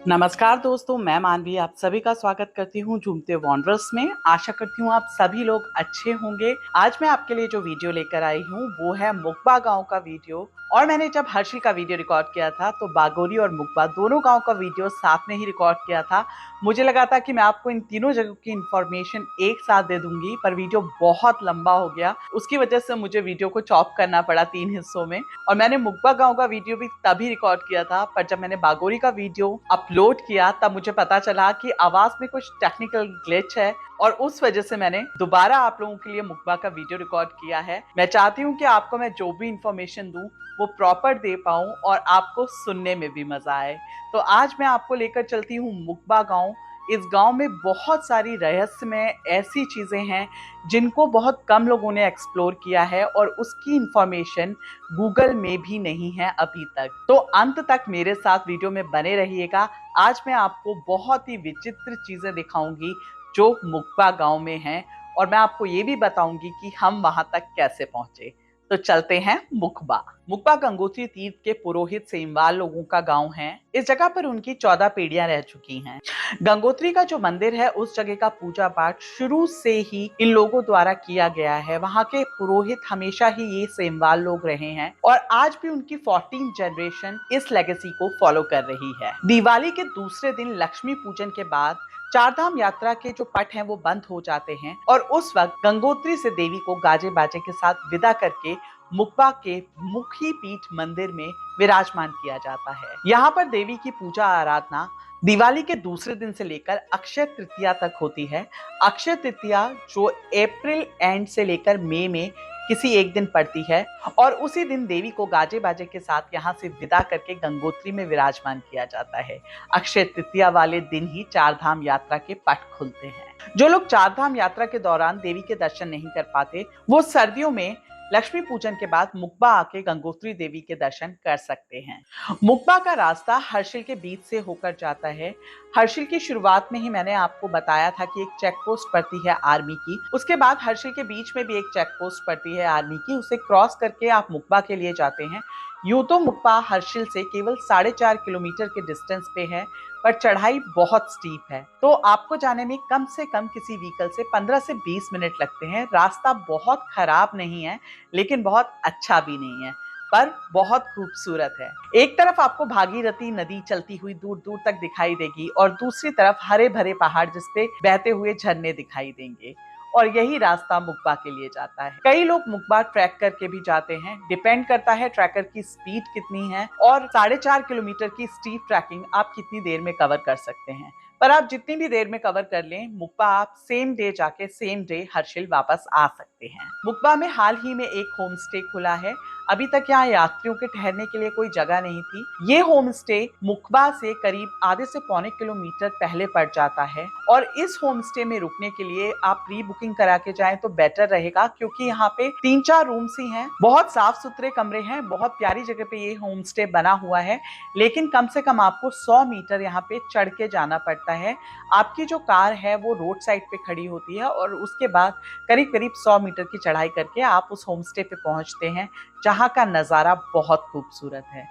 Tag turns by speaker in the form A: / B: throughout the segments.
A: नमस्कार दोस्तों, मैं मानवी आप सभी का स्वागत करती हूँ झूमते वॉन्डरर्स में। आशा करती हूँ आप सभी लोग अच्छे होंगे। आज मैं आपके लिए जो वीडियो लेकर आई हूँ वो है मुकबा गांव का वीडियो। और मैंने जब हर्षिल का वीडियो रिकॉर्ड किया था तो बागोरी और मुकबा दोनों गांव का वीडियो साथ में ही रिकॉर्ड किया था। मुझे लगा था कि मैं आपको इन तीनों जगहों की इंफॉर्मेशन एक साथ दे दूंगी, पर वीडियो बहुत लंबा हो गया। उसकी वजह से मुझे वीडियो को चॉप करना पड़ा 3 हिस्सों में। और मैंने मुकबा गांव का वीडियो भी तभी रिकॉर्ड किया था, पर जब मैंने बागोरी का वीडियो अपलोड किया तब मुझे पता चला कि आवाज में कुछ टेक्निकल ग्लिच है और उस वजह से मैंने दोबारा आप लोगों के लिए मुकबा का वीडियो रिकॉर्ड किया है। मैं चाहती हूँ कि आपको मैं जो भी इंफॉर्मेशन दूं वो प्रॉपर दे पाऊं और आपको सुनने में भी मजा आए। तो आज मैं आपको लेकर चलती हूँ मुकबा गांव। इस गांव में बहुत सारी रहस्यमय ऐसी चीजें हैं जिनको बहुत कम लोगों ने एक्सप्लोर किया है और उसकी इंफॉर्मेशन गूगल में भी नहीं है अभी तक। तो अंत तक मेरे साथ वीडियो में बने रहिएगा। आज मैं आपको बहुत ही विचित्र चीजें दिखाऊंगी जो मुकबा गांव में हैं, और मैं आपको ये भी बताऊंगी कि हम वहां तक कैसे पहुंचे। तो चलते हैं मुकबा। मुकबा गंगोत्री तीर्थ के पुरोहित सेमवाल लोगों का गांव है। इस जगह पर उनकी 14 पीढ़ियां रह चुकी हैं। गंगोत्री का जो मंदिर है उस जगह का पूजा पाठ शुरू से ही इन लोगों द्वारा किया गया है। वहां के पुरोहित हमेशा ही ये सेमवाल लोग रहे हैं और आज भी उनकी 14th जनरेशन इस लेगेसी को फॉलो कर रही है। दिवाली के दूसरे दिन लक्ष्मी पूजन के बाद चारधाम यात्रा के जो पट हैं वो बंद हो जाते हैं और उस वक्त गंगोत्री से देवी को गाजे बाजे के साथ विदा करके मुकबा के मुखी पीठ मंदिर में विराजमान किया जाता है। यहाँ पर देवी की पूजा आराधना दिवाली के दूसरे दिन से लेकर अक्षय तृतीया तक होती है। अक्षय तृतीया जो अप्रैल एंड से लेकर मई में किसी एक दिन पड़ती है और उसी दिन देवी को गाजे बाजे के साथ यहाँ से विदा करके गंगोत्री में विराजमान किया जाता है। अक्षय तृतीया वाले दिन ही चारधाम यात्रा के पट खुलते हैं। जो लोग चारधाम यात्रा के दौरान देवी के दर्शन नहीं कर पाते वो सर्दियों में लक्ष्मी पूजन के बाद मुकबा आके गंगोत्री देवी के दर्शन कर सकते हैं। मुकबा का रास्ता हर्षिल के बीच से होकर जाता है। हर्षिल की शुरुआत में ही मैंने आपको बताया था कि एक चेक पोस्ट पड़ती है आर्मी की। उसके बाद हर्षिल के बीच में भी एक चेक पोस्ट पड़ती है आर्मी की। उसे क्रॉस करके आप मुकबा के लिए जाते हैं। यूं तो मुकबा हर्षिल से केवल 4.5 किलोमीटर के डिस्टेंस पे है, पर चढ़ाई बहुत स्टीप है तो आपको जाने में कम से कम किसी व्हीकल से 15 से 20 मिनट लगते हैं। रास्ता बहुत खराब नहीं है लेकिन बहुत अच्छा भी नहीं है, पर बहुत खूबसूरत है। एक तरफ आपको भागीरथी नदी चलती हुई दूर दूर तक दिखाई देगी और दूसरी तरफ हरे भरे पहाड़ जिसपे बहते हुए झरने दिखाई देंगे, और यही रास्ता मुकबा के लिए जाता है। कई लोग मुकबा ट्रैक करके भी जाते हैं, डिपेंड करता है ट्रैकर की स्पीड कितनी है और 4.5 किलोमीटर की स्टीप ट्रैकिंग आप कितनी देर में कवर कर सकते हैं। पर आप जितनी भी देर में कवर कर लें, मुकबा आप सेम डे जाके सेम डे हर्षिल वापस आ सकते हैं। मुकबा में हाल ही में एक होम स्टे खुला है। अभी तक यहाँ यात्रियों के ठहरने के लिए कोई जगह नहीं थी। ये होम स्टे मुकबा से करीब आधे से पौने किलोमीटर पहले पड़ जाता है और इस होम स्टे में रुकने के लिए आप प्री बुकिंग करा के जाएं तो बेटर रहेगा, क्योंकि यहाँ पे 3-4 रूम्स ही हैं। बहुत साफ सुथरे कमरे हैं, बहुत प्यारी जगह पे ये होम स्टे बना हुआ है, लेकिन कम से कम आपको 100 मीटर यहाँ पे चढ़ के जाना पड़ता है। आपकी जो कार है वो रोड साइड पे खड़ी होती है और उसके बाद करीब करीब 100 मीटर की चढ़ाई करके आप उस होम स्टे पे पहुंचते हैं, जहां का नजारा बहुत खूबसूरत है।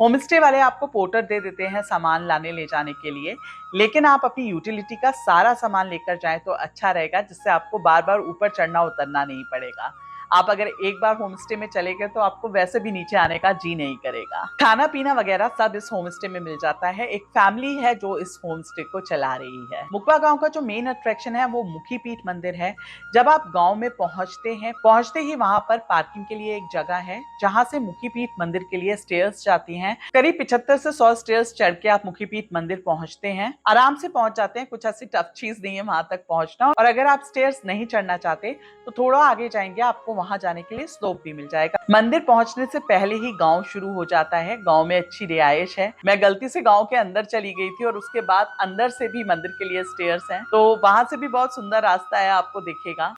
A: होम स्टे वाले आपको पोर्टर दे देते हैं सामान लाने ले जाने के लिए, लेकिन आप अपनी यूटिलिटी का सारा सामान लेकर जाएं तो अच्छा रहेगा, जिससे आपको बार बार ऊपर चढ़ना उतरना नहीं पड़ेगा। आप अगर एक बार होम स्टे में चले गए तो आपको वैसे भी नीचे आने का जी नहीं करेगा। खाना पीना वगैरह सब इस होम स्टे में मिल जाता है। एक फैमिली है जो इस होम स्टे को चला रही है। मुकबा गांव का जो मेन अट्रैक्शन है वो मुखी पीठ मंदिर है। जब आप गांव में पहुंचते हैं, पहुंचते ही वहां पर पार्किंग के लिए एक जगह है जहां से मुखी पीठ मंदिर के लिए स्टेयर्स जाती हैं। करीब 75 से 100 स्टेयर्स चढ़ के आप मुखी पीठ मंदिर पहुंचते हैं। आराम से पहुंच जाते हैं, कुछ ऐसी टफ चीज नहीं है वहां तक पहुंचना। और अगर आप स्टेयर्स नहीं चढ़ना चाहते तो थोड़ा आगे जाएंगे, आपको वहां जाने के लिए स्लोप भी मिल जाएगा। मंदिर पहुंचने से पहले ही गांव शुरू हो जाता है। गांव में अच्छी रिहाइश है। मैं गलती से गांव के अंदर चली गई थी और उसके बाद अंदर से भी मंदिर के लिए स्टेयर्स हैं, तो वहां से भी बहुत सुंदर रास्ता है, आपको दिखेगा।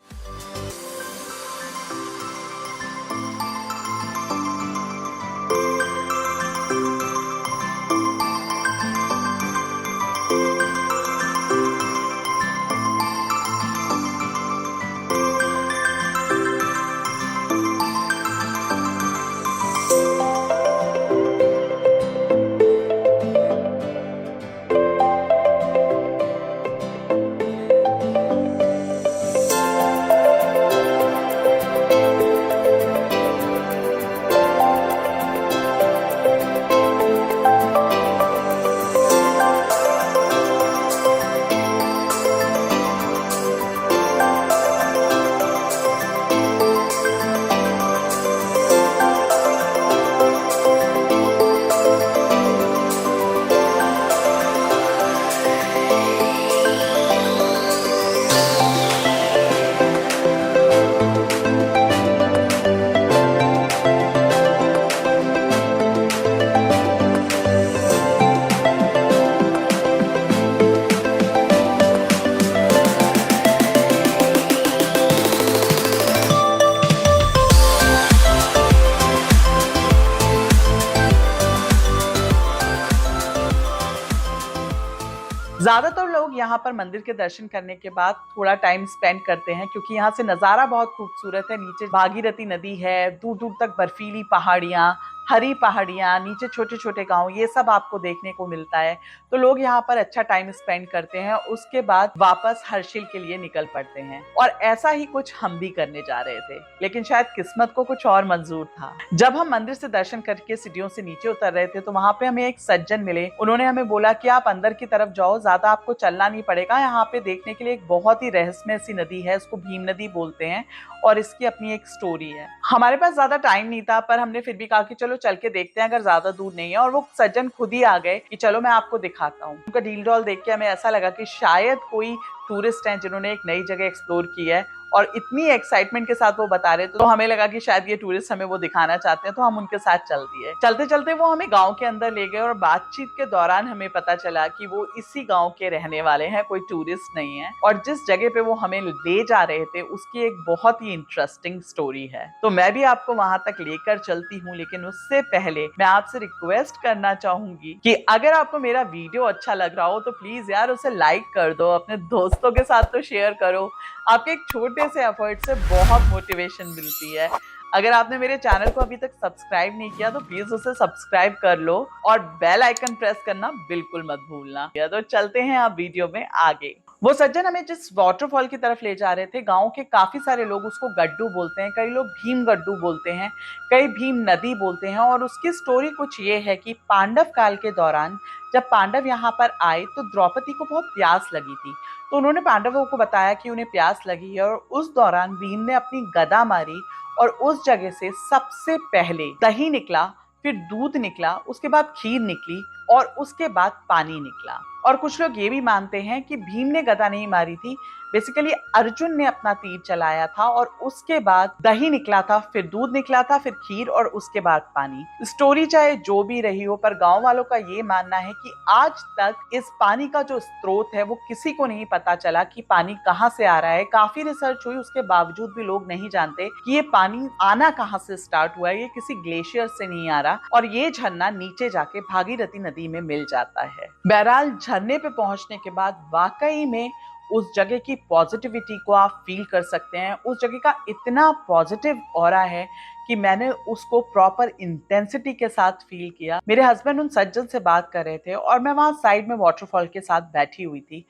A: ज्यादातर लोग यहाँ पर मंदिर के दर्शन करने के बाद थोड़ा टाइम स्पेंड करते हैं, क्योंकि यहाँ से नजारा बहुत खूबसूरत है। नीचे भागीरथी नदी है, दूर दूर तक बर्फीली पहाड़ियां, हरी पहाड़ियां, नीचे छोटे छोटे गांव, ये सब आपको देखने को मिलता है। तो लोग यहाँ पर अच्छा टाइम स्पेंड करते हैं, उसके बाद वापस हर्षिल के लिए निकल पड़ते हैं। और ऐसा ही कुछ हम भी करने जा रहे थे, लेकिन शायद किस्मत को कुछ और मंजूर था। जब हम मंदिर से दर्शन करके सीढ़ियों से नीचे उतर रहे थे, तो वहां पे हमें एक सज्जन मिले। उन्होंने हमें बोला कि आप अंदर की तरफ जाओ, ज्यादा आपको चलना नहीं पड़ेगा। यहाँ पे देखने के लिए एक बहुत ही रहस्यमय सी नदी है, इसको भीम नदी बोलते हैं, और इसकी अपनी एक स्टोरी है। हमारे पास ज्यादा टाइम नहीं था, पर हमने फिर भी कहा कि चलो चल के देखते हैं, अगर ज्यादा दूर नहीं है। और वो सज्जन खुद ही आ गए कि चलो मैं आपको दिखाता हूँ। उनका डील डॉल देख के हमें ऐसा लगा कि शायद कोई टूरिस्ट हैं जिन्होंने एक नई जगह एक्सप्लोर की है, और इतनी एक्साइटमेंट के साथ वो बता रहे थे, तो हमें लगा कि शायद ये टूरिस्ट हमें वो दिखाना चाहते हैं, तो हम उनके साथ चल दिए। चलते चलते वो हमें गांव के अंदर ले गए, और बातचीत के दौरान हमें पता चला कि वो इसी गांव के रहने वाले हैं, कोई टूरिस्ट नहीं है। और जिस जगह पे वो हमें ले जा रहे थे उसकी एक बहुत ही इंटरेस्टिंग स्टोरी है, तो मैं भी आपको वहां तक लेकर चलती हूँ। लेकिन उससे पहले मैं आपसे रिक्वेस्ट करना चाहूंगी कि अगर आपको मेरा वीडियो अच्छा लग रहा हो तो प्लीज यार उसे लाइक कर दो, अपने दोस्तों के साथ तो शेयर करो। आपके एक छोटे से एफर्ट से बहुत मोटिवेशन मिलती है। अगर आपने मेरे चैनल को अभी तक सब्सक्राइब नहीं किया तो प्लीज उसे सब्सक्राइब कर लो, और बेल आइकन प्रेस करना बिल्कुल मत भूलना। तो चलते हैं आप वीडियो में आगे। वो सज्जन हमें जिस वाटरफॉल की तरफ ले जा रहे थे, गांव के काफी सारे लोग उसको गड्डू बोलते हैं, कई लोग भीम गड्डू बोलते हैं, कई भीम नदी बोलते हैं। और उसकी स्टोरी कुछ ये है कि पांडव काल के दौरान जब पांडव यहाँ पर आए तो द्रौपदी को बहुत प्यास लगी थी। तो उन्होंने पांडवों को बताया कि उन्हें प्यास लगी है, और उस दौरान भीम ने अपनी गदा मारी, और उस जगह से सबसे पहले दही निकला, फिर दूध निकला, उसके बाद खीर निकली, और उसके बाद पानी निकला। और कुछ लोग ये भी मानते हैं कि भीम ने गदा नहीं मारी थी, बेसिकली अर्जुन ने अपना तीर चलाया था, और उसके बाद दही निकला था, फिर दूध निकला था, फिर खीर, और उसके बाद पानी। स्टोरी चाहे जो भी रही हो, पर गांव वालों का ये मानना है कि आज तक इस पानी का जो स्रोत है वो किसी को नहीं पता चला कि पानी कहाँ से आ रहा है। काफी रिसर्च हुई, उसके बावजूद भी लोग नहीं जानते कि ये पानी आना कहाँ से स्टार्ट हुआ है। ये किसी ग्लेशियर से नहीं आ रहा, और ये झरना नीचे जाके भागीरथी नदी में मिल जाता है। बहरहाल झरने पे पहुंचने के बाद वाकई में उस जगह की पॉजिटिविटी को आप फील कर सकते हैं। उस जगह का इतना पॉजिटिव ऑरा है कि मैंने उसको प्रॉपर इंटेंसिटी के साथ फील किया। मेरे हस्बैंड उन सज्जन से बात कर रहे थे, और मैं वहां साइड में वाटरफॉल के साथ बैठी हुई थी,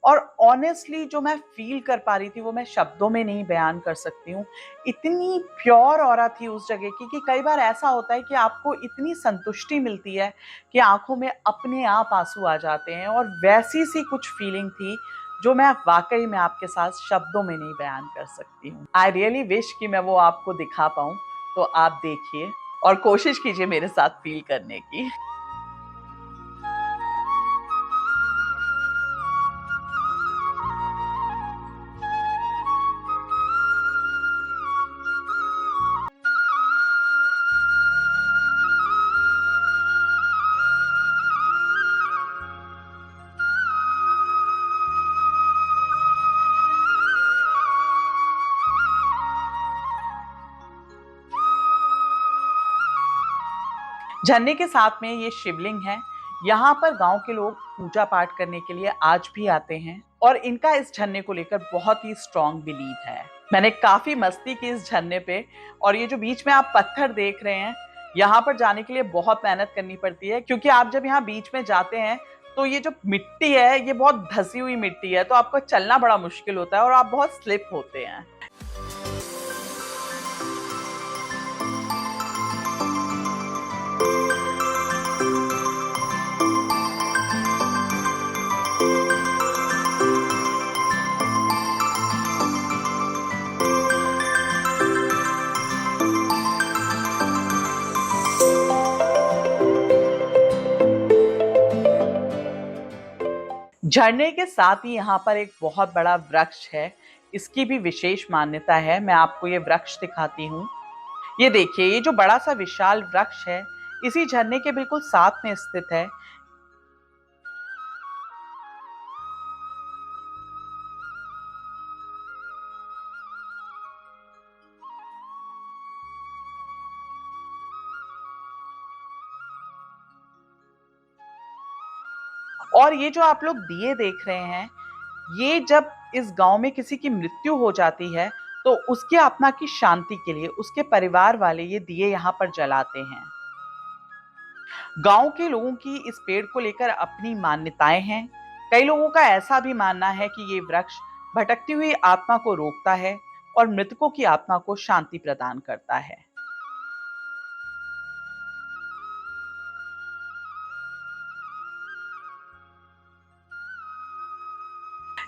A: और ऑनेस्टली जो मैं फील कर पा रही थी वो मैं शब्दों में नहीं बयान कर सकती हूँ। इतनी प्योर ऑरा थी उस जगह की कि कई बार ऐसा होता है कि आपको इतनी संतुष्टि मिलती है कि आंखों में अपने आप आंसू आ जाते हैं, और वैसी सी कुछ फीलिंग थी जो मैं वाकई में आपके साथ शब्दों में नहीं बयान कर सकती हूँ। आई रियली विश कि मैं वो आपको दिखा पाऊँ, तो आप देखिए और कोशिश कीजिए मेरे साथ फील करने की। झरने के साथ में ये शिवलिंग है। यहाँ पर गांव के लोग पूजा पाठ करने के लिए आज भी आते हैं, और इनका इस झरने को लेकर बहुत ही स्ट्रॉन्ग बिलीव है। मैंने काफी मस्ती की इस झरने पे, और ये जो बीच में आप पत्थर देख रहे हैं, यहाँ पर जाने के लिए बहुत मेहनत करनी पड़ती है, क्योंकि आप जब यहाँ बीच में जाते हैं तो ये जो मिट्टी है ये बहुत धसी हुई मिट्टी है, तो आपको चलना बड़ा मुश्किल होता है, और आप बहुत स्लिप होते हैं। झरने के साथ ही यहाँ पर एक बहुत बड़ा वृक्ष है। इसकी भी विशेष मान्यता है, मैं आपको ये वृक्ष दिखाती हूँ। ये देखिए, ये जो बड़ा सा विशाल वृक्ष है इसी झरने के बिल्कुल साथ में स्थित है। और ये जो आप लोग दिए देख रहे हैं, ये जब इस गांव में किसी की मृत्यु हो जाती है तो उसके आत्मा की शांति के लिए उसके परिवार वाले ये दिए यहाँ पर जलाते हैं। गांव के लोगों की इस पेड़ को लेकर अपनी मान्यताएं हैं। कई लोगों का ऐसा भी मानना है कि ये वृक्ष भटकती हुई आत्मा को रोकता है और मृतकों की आत्मा को शांति प्रदान करता है।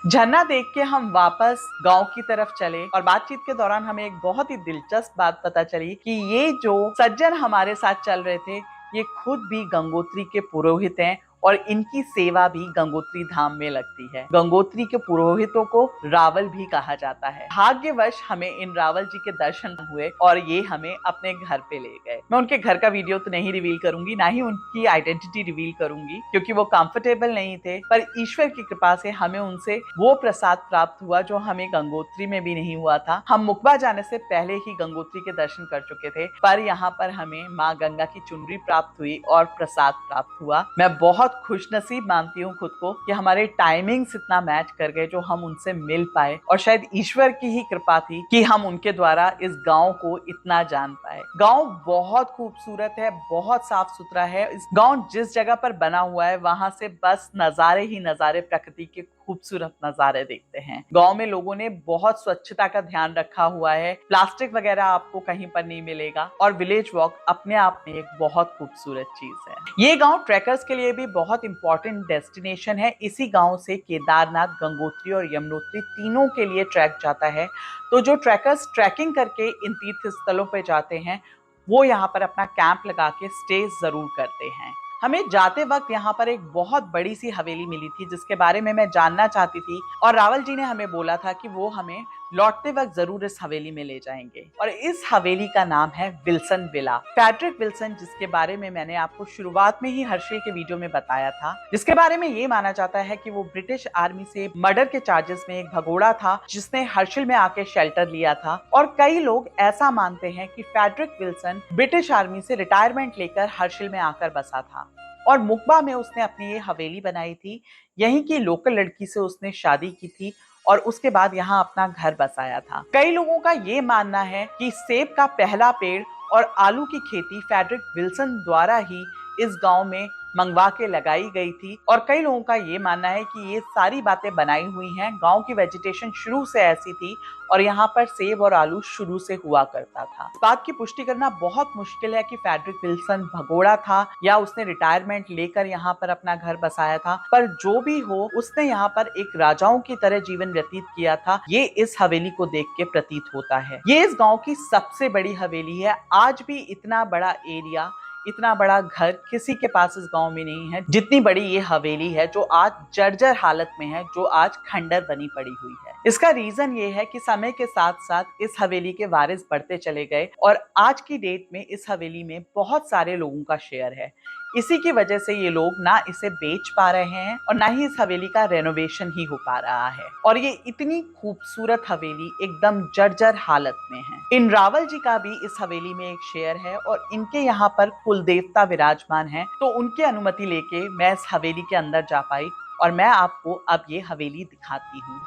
A: झरना देख के हम वापस गांव की तरफ चले और बातचीत के दौरान हमें एक बहुत ही दिलचस्प बात पता चली कि ये जो सज्जन हमारे साथ चल रहे थे, ये खुद भी गंगोत्री के पुरोहित हैं और इनकी सेवा भी गंगोत्री धाम में लगती है। गंगोत्री के पुरोहितों को रावल भी कहा जाता है। भाग्यवश हमें इन रावल जी के दर्शन हुए और ये हमें अपने घर पे ले गए। मैं उनके घर का वीडियो तो नहीं रिवील करूंगी, ना ही उनकी आइडेंटिटी रिवील करूंगी, क्योंकि वो कंफर्टेबल नहीं थे। पर ईश्वर की कृपा से हमें उनसे वो प्रसाद प्राप्त हुआ जो हमें गंगोत्री में भी नहीं हुआ था। हम मुकबा जाने से पहले ही गंगोत्री के दर्शन कर चुके थे, पर यहाँ पर हमें माँ गंगा की चुनरी प्राप्त हुई और प्रसाद प्राप्त हुआ। मैं बहुत खुशनसीब मानती हूँ खुद को कि हमारे टाइमिंग्स इतना मैच कर गए जो हम उनसे मिल पाए, और शायद ईश्वर की ही कृपा थी कि हम उनके द्वारा इस गांव को इतना जान पाए। गांव बहुत खूबसूरत है, बहुत साफ सुथरा है। इस गांव जिस जगह पर बना हुआ है वहां से बस नजारे ही नजारे, प्रकृति के खूबसूरत नजारे देखते हैं। गांव में लोगों ने बहुत स्वच्छता का ध्यान रखा हुआ है, प्लास्टिक वगैरह आपको कहीं पर नहीं मिलेगा, और विलेज वॉक अपने आप में एक बहुत खूबसूरत चीज है। ये गांव ट्रैकर्स के लिए भी बहुत इंपॉर्टेंट डेस्टिनेशन है। इसी गांव से केदारनाथ, गंगोत्री और यमुनोत्री तीनों के लिए ट्रैक जाता है। तो जो ट्रैकर्स ट्रैकिंग करके इन तीर्थ स्थलों पर जाते हैं वो यहाँ पर अपना कैंप लगा के स्टे जरूर करते हैं। हमें जाते वक्त यहाँ पर एक बहुत बड़ी सी हवेली मिली थी जिसके बारे में मैं जानना चाहती थी, और रावल जी ने हमें बोला था कि वो हमें लौटते वक्त जरूर इस हवेली में ले जाएंगे। और इस हवेली का नाम है विल्सन विला। पैट्रिक विल्सन, जिसके बारे में मैंने आपको शुरुआत में ही हर्षिल के वीडियो में बताया था, जिसके बारे में ये माना जाता है कि वो ब्रिटिश आर्मी से मर्डर के चार्जेस में एक भगोड़ा था जिसने हर्षिल में आके शेल्टर लिया था। और कई लोग ऐसा मानते हैं कि पैट्रिक विल्सन ब्रिटिश आर्मी से रिटायरमेंट लेकर हर्षिल में आकर बसा था और मुकबा में उसने अपनी ये हवेली बनाई थी। यहीं की लोकल लड़की से उसने शादी की थी और उसके बाद यहाँ अपना घर बसाया था। कई लोगों का ये मानना है कि सेब का पहला पेड़ और आलू की खेती पैट्रिक विल्सन द्वारा ही इस गांव में मंगवा के लगाई गई थी, और कई लोगों का ये मानना है कि ये सारी बातें बनाई हुई हैं। गांव की वेजिटेशन शुरू से ऐसी थी और यहाँ पर सेब और आलू शुरू से हुआ करता था। इस बात की पुष्टि करना बहुत मुश्किल है कि पैट्रिक विल्सन भगोड़ा था या उसने रिटायरमेंट लेकर यहाँ पर अपना घर बसाया था, पर जो भी हो उसने यहाँ पर एक राजाओं की तरह जीवन व्यतीत किया था, ये इस हवेली को देख के प्रतीत होता है। ये इस गाँव की सबसे बड़ी हवेली है। आज भी इतना बड़ा एरिया, इतना बड़ा घर किसी के पास इस गांव में नहीं है जितनी बड़ी ये हवेली है, जो आज जर्जर हालत में है, जो आज खंडर बनी पड़ी हुई है। इसका रीजन ये है कि समय के साथ साथ इस हवेली के वारिस बढ़ते चले गए और आज की डेट में इस हवेली में बहुत सारे लोगों का शेयर है। इसी की वजह से ये लोग ना इसे बेच पा रहे हैं और ना ही इस हवेली का रेनोवेशन ही हो पा रहा है, और ये इतनी खूबसूरत हवेली एकदम जर्जर हालत में है। इन रावल जी का भी इस हवेली में एक शेयर है और इनके यहाँ पर कुल देवता विराजमान है, तो उनकी अनुमति लेके मैं इस हवेली के अंदर जा पाई और मैं आपको अब ये हवेली दिखाती हूँ।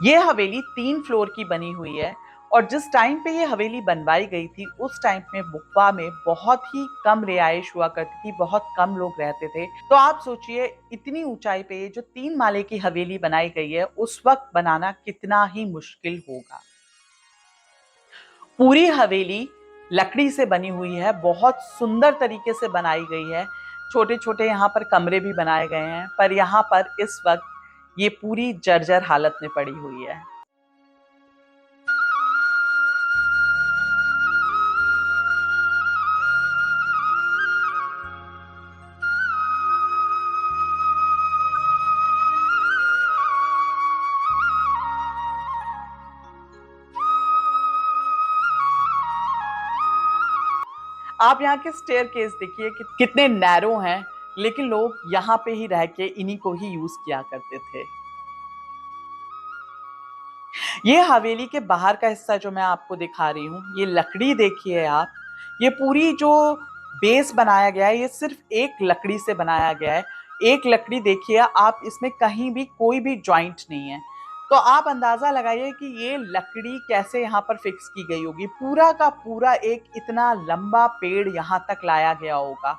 A: ये हवेली 3 फ्लोर की बनी हुई है और जिस टाइम पे ये हवेली बनवाई गई थी उस टाइम में मुकबा में बहुत ही कम रिहाइश हुआ करती थी, बहुत कम लोग रहते थे। तो आप सोचिए इतनी ऊंचाई पे जो 3 माले की हवेली बनाई गई है उस वक्त बनाना कितना ही मुश्किल होगा। पूरी हवेली लकड़ी से बनी हुई है, बहुत सुंदर तरीके से बनाई गई है। छोटे छोटे यहाँ पर कमरे भी बनाए गए हैं, पर यहाँ पर इस वक्त ये पूरी जर्जर हालत में पड़ी हुई है। आप यहाँ के स्टेयरकेस देखिए कि कितने नैरो हैं, लेकिन लोग यहाँ पे ही रह के इन्हीं को ही यूज किया करते थे। ये हवेली के बाहर का हिस्सा जो मैं आपको दिखा रही हूँ, ये लकड़ी देखिए आप। ये पूरी जो बेस बनाया गया है ये सिर्फ एक लकड़ी से बनाया गया है। एक लकड़ी देखिए आप, इसमें कहीं भी कोई भी जॉइंट नहीं है। तो आप अंदाजा लगाइए कि ये लकड़ी कैसे यहाँ पर फिक्स की गई होगी। पूरा का पूरा एक इतना लंबा पेड़ यहाँ तक लाया गया होगा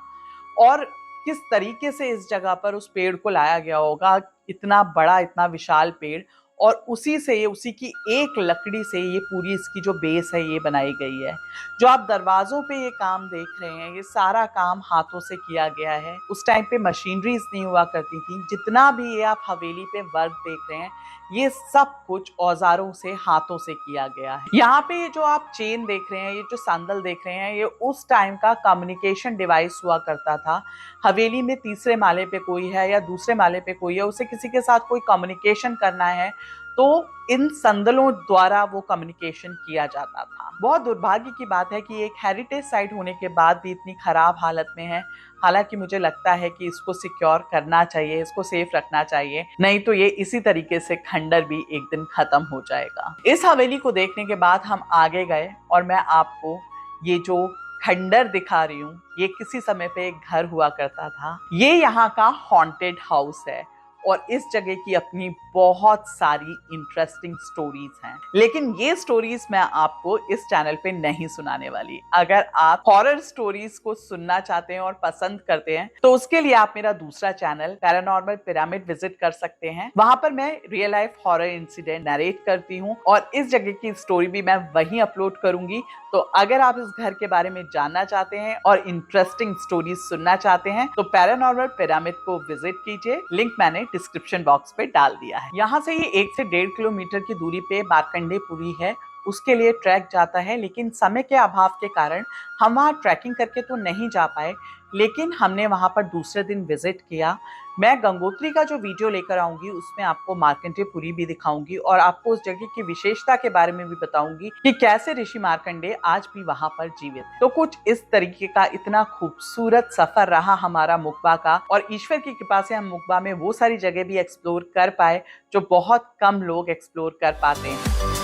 A: और किस तरीके से इस जगह पर उस पेड़ को लाया गया होगा, इतना बड़ा इतना विशाल पेड़, और उसी से उसी की एक लकड़ी से ये पूरी इसकी जो बेस है ये बनाई गई है। जो आप दरवाजों पे ये काम देख रहे हैं ये सारा काम हाथों से किया गया है। उस टाइम पे मशीनरीज नहीं हुआ करती थी। जितना भी ये आप हवेली पे वर्क देख रहे हैं ये सब कुछ औजारों से हाथों से किया गया है। यहाँ पे ये जो आप चेन देख रहे हैं, ये जो सैंडल देख रहे हैं, ये उस टाइम का कम्युनिकेशन डिवाइस हुआ करता था। हवेली में तीसरे माले पे कोई है या दूसरे माले पे कोई है, उसे किसी के साथ कोई कम्युनिकेशन करना है तो इन संदलों द्वारा वो कम्युनिकेशन किया जाता था। बहुत दुर्भाग्य की बात है कि एक हेरिटेज साइट होने के बाद भी इतनी खराब हालत में है। हालांकि मुझे लगता है कि इसको सिक्योर करना चाहिए, इसको सेफ रखना चाहिए, नहीं तो ये इसी तरीके से खंडर भी एक दिन खत्म हो जाएगा। इस हवेली को देखने के बाद हम आगे गए और मैं आपको ये जो खंडर दिखा रही हूँ ये किसी समय पे एक घर हुआ करता था। ये यहाँ का हॉन्टेड हाउस है और इस जगह की अपनी बहुत सारी इंटरेस्टिंग स्टोरीज हैं, लेकिन ये स्टोरीज मैं आपको इस चैनल पे नहीं सुनाने वाली। अगर आप हॉरर स्टोरीज को सुनना चाहते हैं और पसंद करते हैं तो उसके लिए आप मेरा दूसरा चैनल पैरानॉर्मल पिरामिड विजिट कर सकते हैं। वहां पर मैं real life horror incident narrate करती हूँ और इस जगह की स्टोरी भी मैं वहीं अपलोड करूंगी। तो अगर आप इस घर के बारे में जानना चाहते हैं और इंटरेस्टिंग स्टोरीज सुनना चाहते हैं तो पैरानॉर्मल पिरामिड को विजिट कीजिए। लिंक मैंने डिस्क्रिप्शन बॉक्स पे डाल दिया है। यहाँ से ही 1 से 1.5 किलोमीटर की दूरी पे मार्कंडेयपुरी है, उसके लिए ट्रैक जाता है, लेकिन समय के अभाव के कारण हम वहाँ ट्रैकिंग करके तो नहीं जा पाए, लेकिन हमने वहाँ पर दूसरे दिन विजिट किया। मैं गंगोत्री का जो वीडियो लेकर आऊंगी उसमें आपको मार्कंडेयपुरी भी दिखाऊंगी और आपको उस जगह की विशेषता के बारे में भी बताऊंगी कि कैसे ऋषि मार्कंडेय आज भी वहाँ पर जीवित है। तो कुछ इस तरीके का इतना खूबसूरत सफर रहा हमारा मुकबा का और ईश्वर की कृपा से हम मुकबा में वो सारी जगह भी एक्सप्लोर कर पाए जो बहुत कम लोग एक्सप्लोर कर पाते हैं।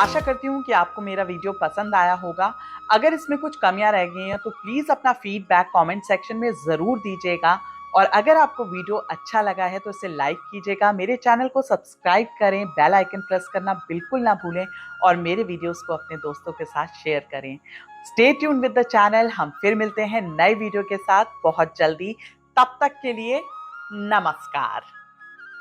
A: आशा करती हूँ कि आपको मेरा वीडियो पसंद आया होगा। अगर इसमें कुछ कमियां रह गई हैं तो प्लीज़ अपना फीडबैक कमेंट सेक्शन में ज़रूर दीजिएगा। और अगर आपको वीडियो अच्छा लगा है तो इसे लाइक कीजिएगा, मेरे चैनल को सब्सक्राइब करें, बेल आइकन प्रेस करना बिल्कुल ना भूलें और मेरे वीडियोस को अपने दोस्तों के साथ शेयर करें। Stay tune with the channel. हम फिर मिलते हैं नए वीडियो के साथ बहुत जल्दी। तब तक के लिए नमस्कार।